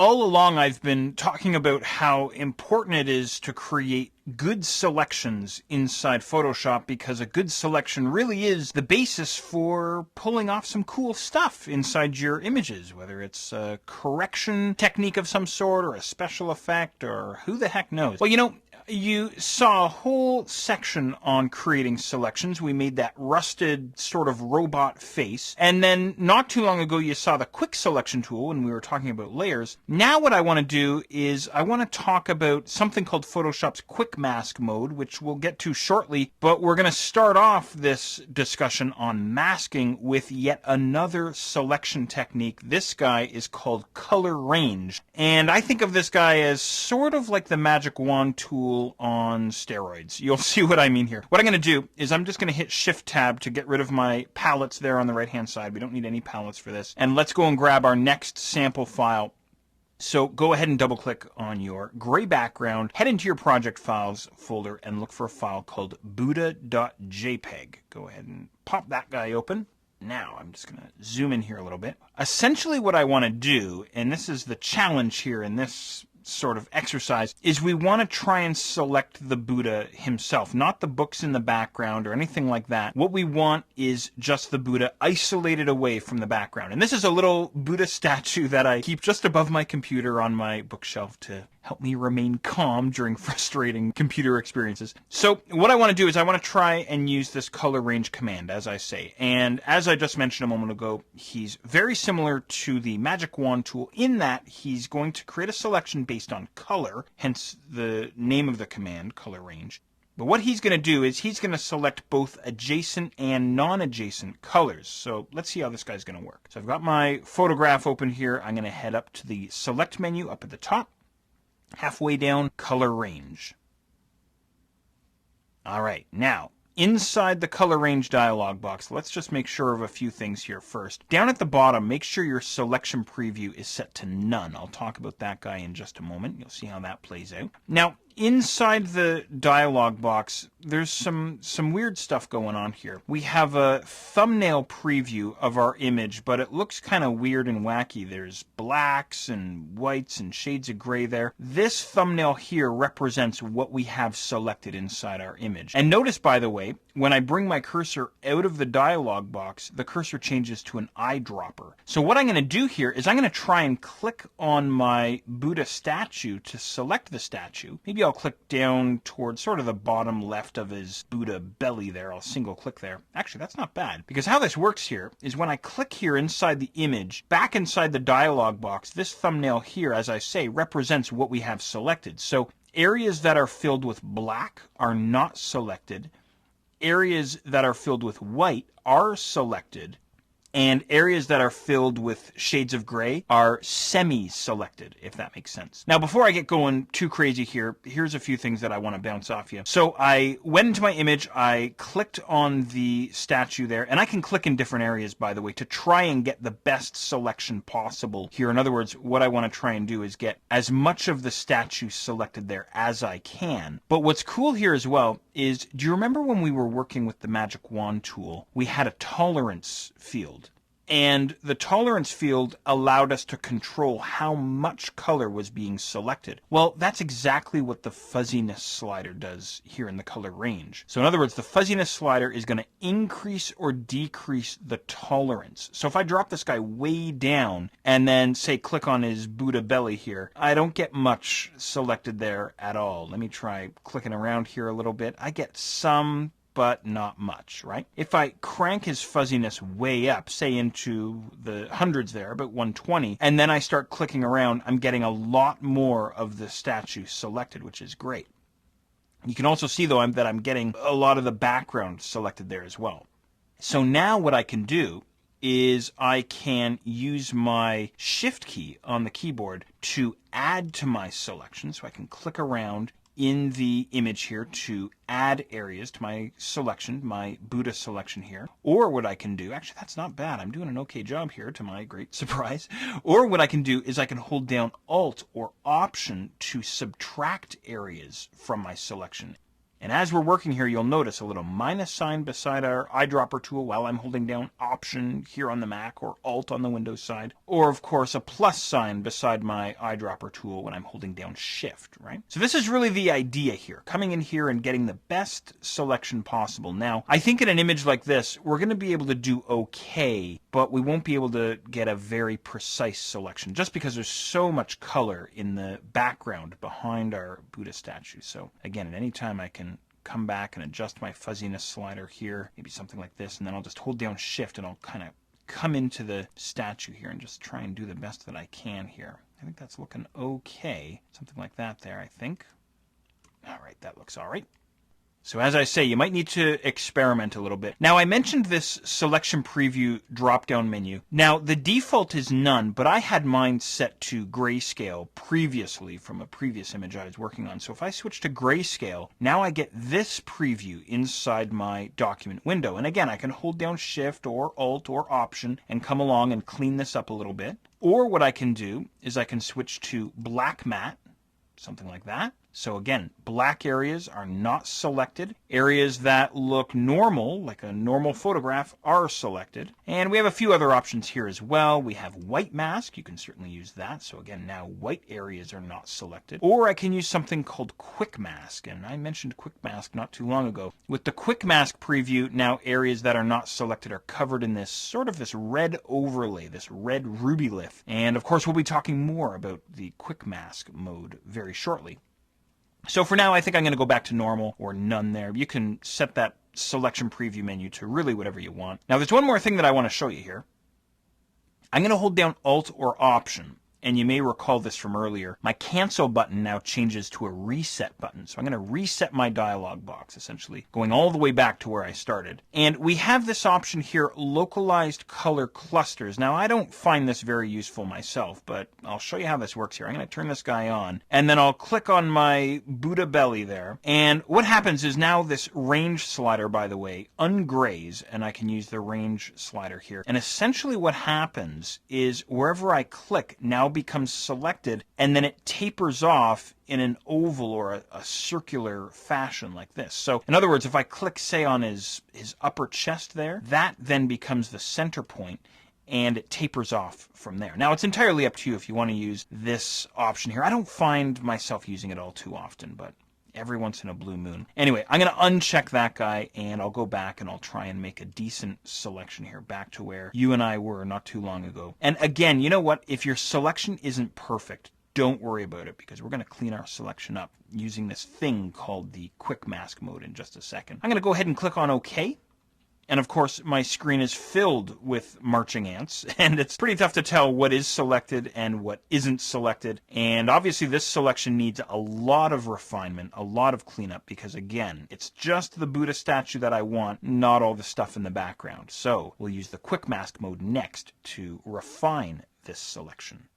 All along, I've been talking about how important it is to create good selections inside Photoshop, because a good selection really is the basis for pulling off some cool stuff inside your images, whether it's a correction technique of some sort or a special effect or who the heck knows. Well, you saw a whole section on creating selections. We made that rusted sort of robot face. And then not too long ago, you saw the quick selection tool when we were talking about layers. Now what I want to do is I want to talk about something called Photoshop's quick mask mode, which we'll get to shortly. But we're going to start off this discussion on masking with yet another selection technique. This guy is called color range. And I think of this guy as sort of like the magic wand tool on steroids. You'll see what I mean here. What I'm going to do is I'm just going to hit Shift Tab to get rid of my palettes there on the right hand side. We don't need any palettes for this. And let's go and grab our next sample file. So go ahead and double click on your gray background, head into your project files folder and look for a file called buddha.jpg. Go ahead and pop that guy open. Now, I'm just going to zoom in here a little bit. Essentially what I want to do, and this is the challenge here in this sort of exercise, is we want to try and select the Buddha himself, not the books in the background or anything like that. What we want is just the Buddha isolated away from the background. And this is a little Buddha statue that I keep just above my computer on my bookshelf to help me remain calm during frustrating computer experiences. So what I want to do is I want to try and use this color range command, as I say. And as I just mentioned a moment ago, he's very similar to the magic wand tool in that he's going to create a selection based on color, hence the name of the command, color range. But what he's going to do is he's going to select both adjacent and non-adjacent colors. So let's see how this guy's going to work. So I've got my photograph open here. I'm going to head up to the select menu up at the top. Halfway down, color range. All right, now inside the color range dialog box, let's just make sure of a few things here first. Down at the bottom, make sure your selection preview is set to none. I'll talk about that guy in just a moment. You'll see how that plays out. Now, inside the dialog box, there's some weird stuff going on here. We have a thumbnail preview of our image, but it looks kind of weird and wacky. There's blacks and whites and shades of gray there. This thumbnail here represents what we have selected inside our image. And notice, by the way, when I bring my cursor out of the dialog box, the cursor changes to an eyedropper. So what I'm going to do here is I'm going to try and click on my Buddha statue to select the statue. Maybe I'll click down towards sort of the bottom left of his Buddha belly there. I'll single click there. Actually, that's not bad, because how this works here is when I click here inside the image, back inside the dialog box, this thumbnail here, as I say, represents what we have selected. So areas that are filled with black are not selected. Areas that are filled with white are selected. And areas that are filled with shades of gray are semi-selected, if that makes sense. Now, before I get going too crazy here, here's a few things that I want to bounce off you. So I went into my image, I clicked on the statue there, and I can click in different areas, by the way, to try and get the best selection possible here. In other words, what I want to try and do is get as much of the statue selected there as I can. But what's cool here as well is, do you remember when we were working with the magic wand tool, we had a tolerance field? And the tolerance field allowed us to control how much color was being selected. Well, that's exactly what the fuzziness slider does here in the color range. So in other words, the fuzziness slider is going to increase or decrease the tolerance. So if I drop this guy way down and then say click on his Buddha belly here, I don't get much selected there at all. Let me try clicking around here a little bit. I get some, but not much, right? If I crank his fuzziness way up, say into the hundreds there, about 120, and then I start clicking around, I'm getting a lot more of the statue selected, which is great. You can also see, though, that I'm getting a lot of the background selected there as well. So now what I can do is I can use my Shift key on the keyboard to add to my selection. So I can click around in the image here to add areas to my selection, my Buddha selection here. Or what I can do, actually that's not bad, I'm doing an okay job here to my great surprise. Or what I can do is I can hold down Alt or Option to subtract areas from my selection. And as we're working here, you'll notice a little minus sign beside our eyedropper tool while I'm holding down Option here on the Mac or Alt on the Windows side. Or, of course, a plus sign beside my eyedropper tool when I'm holding down Shift, right? So this is really the idea here, coming in here and getting the best selection possible. Now, I think in an image like this, we're going to be able to do okay, but we won't be able to get a very precise selection just because there's so much color in the background behind our Buddha statue. So again, at any time I can come back and adjust my fuzziness slider here, maybe something like this, and then I'll just hold down Shift and I'll kind of come into the statue here and just try and do the best that I can here. I think that's looking okay. Something like that there, I think. All right, that looks all right. So as I say, you might need to experiment a little bit. Now, I mentioned this selection preview drop-down menu. Now, the default is none, but I had mine set to grayscale previously from a previous image I was working on. So if I switch to grayscale, now I get this preview inside my document window. And again, I can hold down Shift or Alt or Option and come along and clean this up a little bit. Or what I can do is I can switch to black matte, something like that. So again, black areas are not selected. Areas that look normal, like a normal photograph, are selected. And we have a few other options here as well. We have white mask. You can certainly use that. So again, now white areas are not selected. Or I can use something called quick mask. And I mentioned quick mask not too long ago. With the quick mask preview, now areas that are not selected are covered in this sort of this red overlay, this red ruby leaf. And of course, we'll be talking more about the quick mask mode very shortly. So for now, I think I'm going to go back to normal or none there. You can set that selection preview menu to really whatever you want. Now, there's one more thing that I want to show you here. I'm going to hold down Alt or Option. And you may recall this from earlier. My cancel button now changes to a reset button. So I'm going to reset my dialog box, essentially, going all the way back to where I started. And we have this option here, Localized Color Clusters. Now, I don't find this very useful myself, but I'll show you how this works here. I'm going to turn this guy on, and then I'll click on my Buddha belly there. And what happens is now this range slider, by the way, ungrays, and I can use the range slider here. And essentially what happens is wherever I click now becomes selected, and then it tapers off in an oval or a circular fashion like this. So in other words, if I click, say, on his upper chest there, that then becomes the center point, and it tapers off from there. Now, it's entirely up to you if you want to use this option here. I don't find myself using it all too often, but every once in a blue moon. Anyway, I'm going to uncheck that guy, and I'll go back and I'll try and make a decent selection here, back to where you and I were not too long ago. And again, you know what? If your selection isn't perfect, don't worry about it, because we're going to clean our selection up using this thing called the quick mask mode in just a second. I'm going to go ahead and click on OK. And of course, my screen is filled with marching ants, and it's pretty tough to tell what is selected and what isn't selected. And obviously, this selection needs a lot of refinement, a lot of cleanup, because again, it's just the Buddha statue that I want, not all the stuff in the background. So we'll use the quick mask mode next to refine this selection.